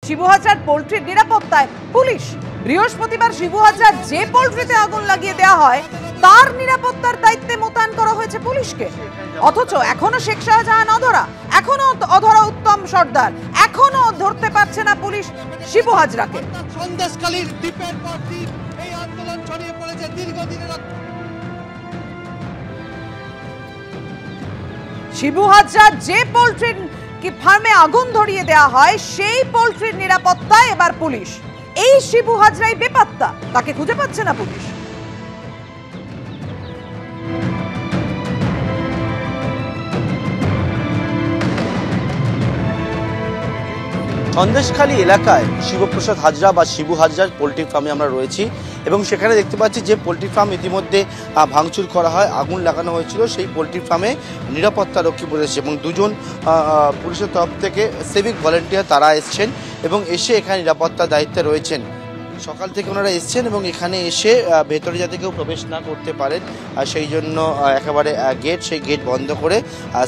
শিবুহাজার পোল্ট্রির নিরাপত্তায় পুলিশ। বৃহস্পতিবার শিবুহাজার যে পোল্ট্রিতে আগুন লাগিয়ে দেওয়া হয় তার নিরাপত্তার দায়িত্বে মোতায়েন করা হয়েছে পুলিশকে। অথচ এখনো শেখ শাহজাহান অধরা, এখনো অধরা উত্তম সর্দার, এখনো ধরতে পারছে না পুলিশ শিবুহাজরাকে। সন্দেশখালীর দ্বীপের পর দ্বীপ এই আন্দোলন ছড়িয়ে পড়েছে দীর্ঘদিনের। শিবুহাজার যে পোল্ট্রির ফার্মে আগুন ধরিয়ে দেওয়া হয় সেই পোল্ট্রির নিরাপত্তায় এবার পুলিশ। এই শিবুহাজরাই বেপাত্তা, তাকে খুঁজে পাচ্ছে না পুলিশ। সন্দেশখালী এলাকায় শিবপ্রসাদ হাজরা বা শিবু হাজরার পোলট্রি ফার্মে আমরা রয়েছি এবং সেখানে দেখতে পাচ্ছি যে পোলট্রি ফার্ম ইতিমধ্যে ভাঙচুর করা হয়, আগুন লাগানো হয়েছিল। সেই পোলট্রি ফার্মে নিরাপত্তা রক্ষী বলেছে এবং দুজন পুলিশের তরফ থেকে সিভিক ভলেন্টিয়ার তারা এসছেন এবং এসে এখানে নিরাপত্তার দায়িত্বে রয়েছেন। সকাল থেকে ওনারা এসছেন এবং এখানে এসে ভেতরে যাতে কেউ প্রবেশ না করতে পারেন সেই জন্য একেবারে সেই গেট বন্ধ করে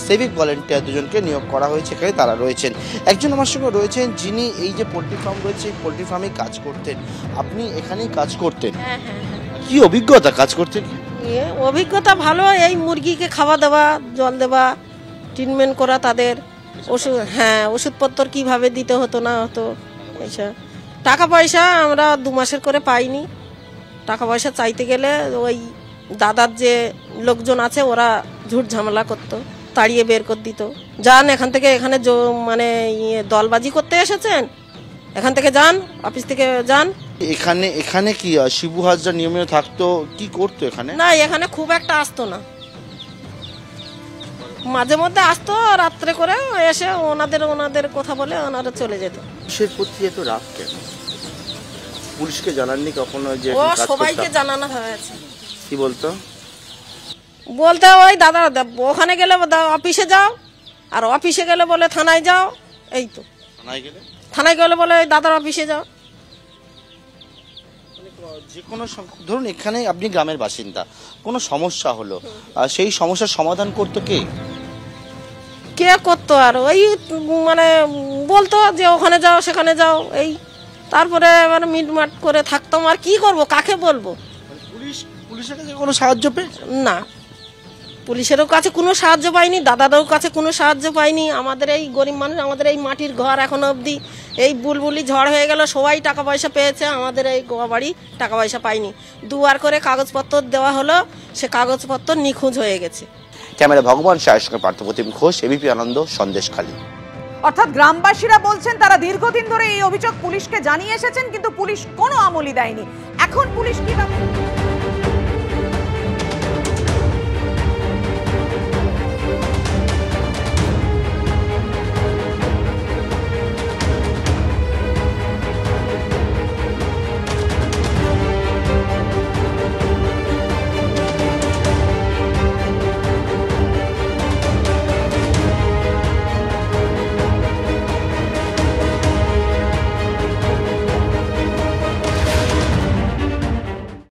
সিভিক ভলেন্টিয়ার দুজনকে নিয়োগ করা হয়েছে। এখানে তারা রয়েছেন। একজন আমার সঙ্গে রয়েছেন যিনি এই যে পোলট্রি ফার্ম রয়েছে এই পোলট্রি ফার্মে কাজ করতেন। আপনি এখানেই কাজ করতেন? কি অভিজ্ঞতা কাজ করতেন? অভিজ্ঞতা ভালো। এই মুরগিকে খাওয়া দেওয়া, জল দেওয়া, ট্রিটমেন্ট করা, তাদের ওষুধ, ওষুধপত্র কিভাবে দিতে হতো না হতো এইসব। টাকা পয়সা আমরা 2 মাসের করে পাইনি। টাকা পয়সা চাইতে গেলে ওই দাদার যে লোকজন আছে ওরা ঝুট ঝামেলা করতো, তাড়িয়ে বের করে দিত। যান এখান থেকে, এখানে মানে দলবাজি করতে এসেছেন, এখান থেকে যান, অফিস থেকে যান। এখানে কি শিবু হাজরা নিয়মিত থাকতো? কি করতো এখানে? না, এখানে খুব একটা আসতো না, মাঝে মধ্যে আসতো রাত্রে করে এসে ওনাদের কথা বলে ওনারা চলে যেত। পুলিশের প্রতি এত রাগ কেন? পুলিশকে জানাননি কখনো? যে সবাইকে জানানো হয়েছে। কি বলতো? বলতে ওই দাদা ওখানে গেলে অফিসে যাও, আর অফিসে গেলে বলে থানায় যাও। এই তো থানায় গেলে বলে ওই দাদার অফিসে যাও। যে কোনো ধরুন এখানে আপনি গ্রামের বাসিন্দা, কোনো সমস্যা হলো সেই সমস্যার সমাধান করতো কে করতো? আর ওই মানে বলতো যে ওখানে যাও সেখানে যাও, এই তারপরে মানে মিটমাট করে থাকতাম। আর কি করব, কাকে বলবো? পুলিশের কাছে কোনো সাহায্য পেয়েছে না, পুলিশেরও কাছে কোনো সাহায্য পাইনি, দাদাদেরও কাছে কোনো সাহায্য পাইনি। আমাদের এই গরিব মানুষ, আমাদের এই মাটির ঘর এখনো অবধি এই বুলবুলি ঝড় হয়ে গেল, সবাই টাকা পয়সা পেয়েছে, আমাদের এই গোয়া বাড়ি টাকা পয়সা পাইনি। 2 বার করে কাগজপত্র দেওয়া হলো, সে কাগজপত্র নিখোঁজ হয়ে গেছে। ক্যামেরা ভগবান শাহের সঙ্গে পার্থপ্রতিম ঘোষ, এবিপি আনন্দ, সন্দেশখালী। অর্থাৎ গ্রামবাসীরা বলছেন তারা দীর্ঘদিন ধরে এই অভিযোগ পুলিশকে জানিয়ে এসেছেন, কিন্তু পুলিশ কোনো আমলই দেয়নি। এখন পুলিশ কিভাবে